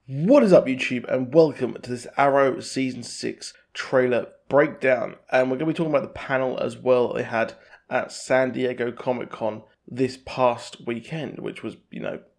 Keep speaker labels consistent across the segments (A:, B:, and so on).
A: What is up, YouTube, and welcome to this Arrow Season 6 trailer breakdown. And we're going to be talking about the panel as well they had at San Diego Comic-Con this past weekend, which was,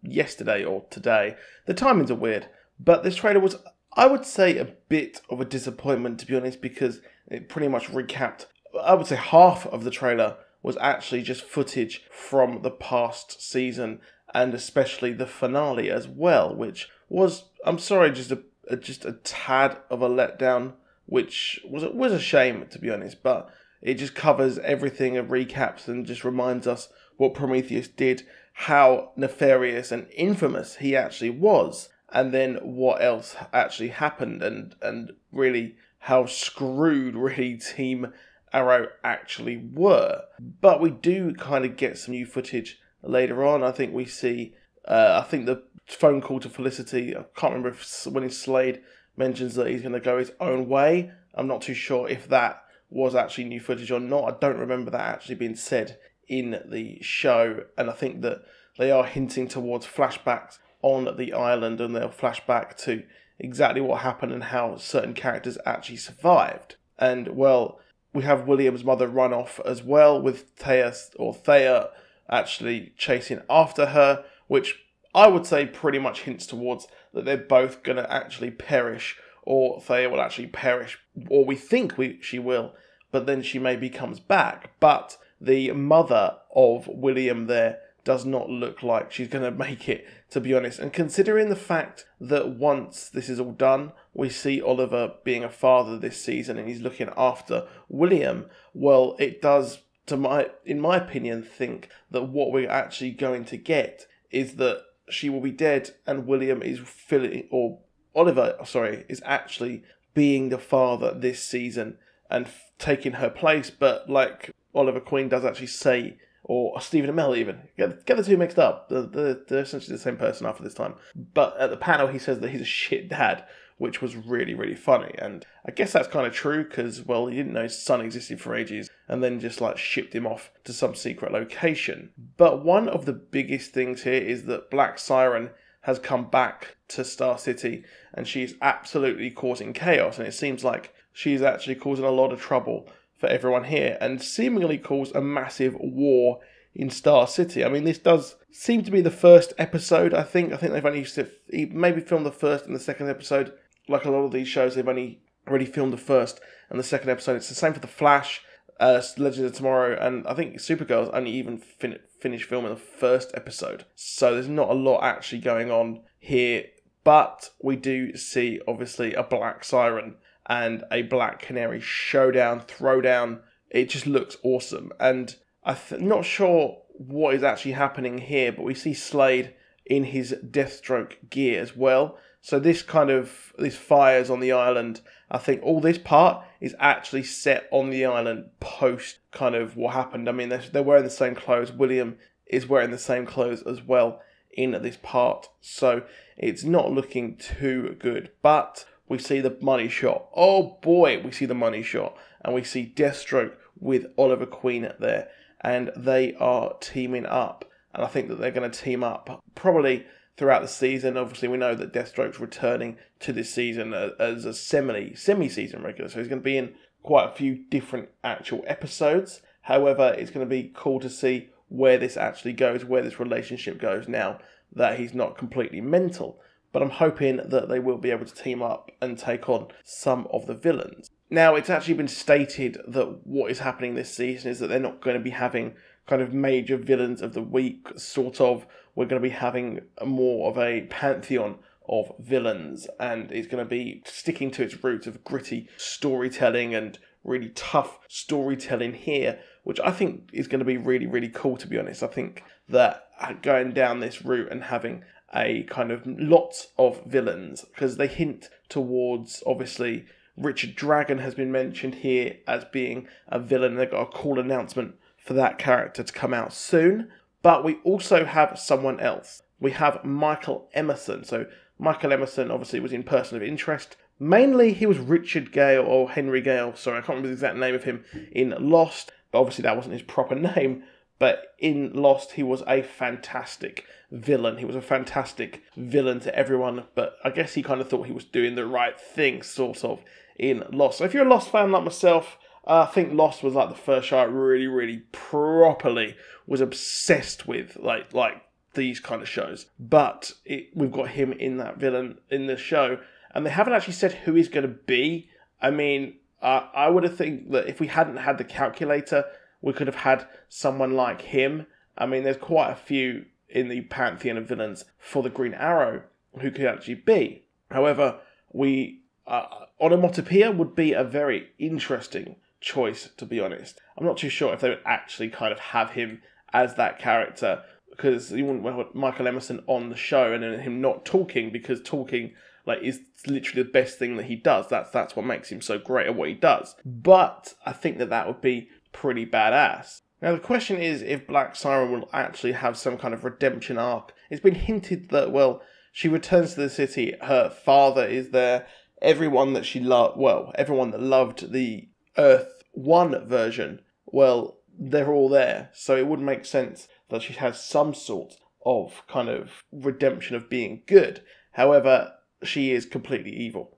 A: yesterday or today. The timings are weird, but this trailer was, I would say, a bit of a disappointment, to be honest, because it pretty much recapped, I would say half of the trailer was actually just footage from the past season, and especially the finale as well, which was, I'm sorry, just a tad of a letdown, which was a shame, to be honest, but it just covers everything and recaps and just reminds us what Prometheus did, how nefarious and infamous he actually was, and then what else actually happened, and really how screwed really Team Arrow actually were. But we do kind of get some new footage later on. I think we see, I think the phone call to Felicity, I can't remember if when Slade mentions that he's going to go his own way. I'm not too sure if that was actually new footage or not. I don't remember that actually being said in the show. And I think that they are hinting towards flashbacks on the island, and they'll flash back to exactly what happened and how certain characters actually survived. And, well, we have William's mother run off as well, with Thea actually chasing after her, which I would say pretty much hints towards that they're both going to actually perish, or Thea will actually perish, or we think she will, but then she maybe comes back. But the mother of William there does not look like she's going to make it, to be honest. And considering the fact that once this is all done, we see Oliver being a father this season and he's looking after William, well, it does, in my opinion, think that what we're actually going to get is that she will be dead and William is Oliver is actually being the father this season and taking her place. But like Oliver Queen does actually say, or Stephen Amell even, get the two mixed up, they're essentially the same person after this time. But at the panel he says that he's a shit dad, which was really, really funny. And I guess that's kind of true because, well, he didn't know his son existed for ages and then just shipped him off to some secret location. But one of the biggest things here is that Black Siren has come back to Star City and she's absolutely causing chaos. And it seems like she's actually causing a lot of trouble for everyone here and seemingly caused a massive war in Star City. I mean, this does seem to be the first episode, I think. I think they've only maybe filmed the first and the second episode. Like a lot of these shows, they've only already filmed the first and the second episode. It's the same for The Flash, Legends of Tomorrow, and I think Supergirl's only even finished filming the first episode. So there's not a lot actually going on here. But we do see, obviously, a Black Siren and a Black Canary throwdown. It just looks awesome. And I'm not sure what is actually happening here, but we see Slade in his Deathstroke gear as well. So this fires on the island. I think all this part is actually set on the island post kind of what happened. I mean, they're wearing the same clothes. William is wearing the same clothes as well in this part. So it's not looking too good. But we see the money shot. Oh boy, we see the money shot. And we see Deathstroke with Oliver Queen there. And they are teaming up. And I think that they're going to team up probably throughout the season. Obviously, we know that Deathstroke's returning to this season as a semi-season regular. So he's going to be in quite a few different actual episodes. However, it's going to be cool to see where this actually goes, where this relationship goes now that he's not completely mental. But I'm hoping that they will be able to team up and take on some of the villains. Now, it's actually been stated that what is happening this season is that they're not going to be having kind of major villains of the week, sort of. We're going to be having more of a pantheon of villains, and it's going to be sticking to its roots of gritty storytelling and really tough storytelling here, which I think is going to be really, really cool, to be honest. I think that going down this route and having a kind of lots of villains, because they hint towards, obviously, Richard Dragon has been mentioned here as being a villain. They've got a cool announcement for that character to come out soon. But we also have someone else. We have Michael Emerson. So Michael Emerson obviously was in Person of Interest. Mainly he was Richard Gale, or Henry Gale, sorry, I can't remember the exact name of him, in Lost. But obviously that wasn't his proper name. but in Lost he was a fantastic villain. He was a fantastic villain to everyone, but I guess he kind of thought he was doing the right thing, sort of, in Lost. So if you're a Lost fan like myself, I think Lost was like the first show I really properly was obsessed with, like these kind of shows. But we've got him in that villain in the show, and they haven't actually said who he's going to be. I mean, I would have think that if we hadn't had the calculator, we could have had someone like him. I mean, there's quite a few in the pantheon of villains for the Green Arrow who could actually be. However, Onomatopoeia would be a very interesting choice, to be honest. I'm not too sure if they would actually kind of have him as that character, because you wouldn't want Michael Emerson on the show and then him not talking, because talking is literally the best thing that he does. That's what makes him so great at what he does. But I think that would be pretty badass. Now the question is if Black Siren will actually have some kind of redemption arc. It's been hinted that, well, she returns to the city, her father is there, everyone that she loved, everyone that loved the Earth 1 version, well, they're all there. So it would make sense that she has some sort of kind of redemption of being good. However, she is completely evil.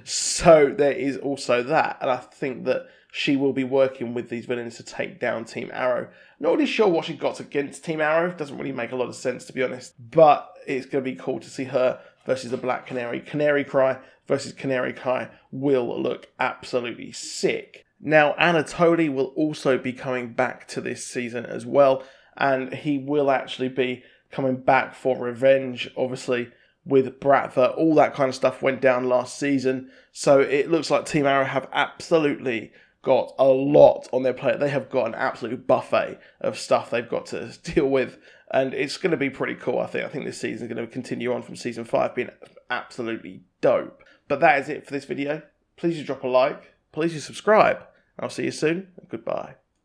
A: So there is also that. And I think that she will be working with these villains to take down Team Arrow. Not really sure what she got against Team Arrow. Doesn't really make a lot of sense, to be honest. But it's going to be cool to see her versus the Black Canary. Canary Cry versus Canary Cry will look absolutely sick. Now, Anatoly will also be coming back to this season as well. And he will actually be coming back for revenge, obviously, with Bratva. All that kind of stuff went down last season. So it looks like Team Arrow have absolutely got a lot on their plate. They have got an absolute buffet of stuff they've got to deal with. And it's going to be pretty cool, I think. I think this season is going to continue on from Season 5 being absolutely dope. But that is it for this video. Please do drop a like. Please do subscribe. I'll see you soon. Goodbye.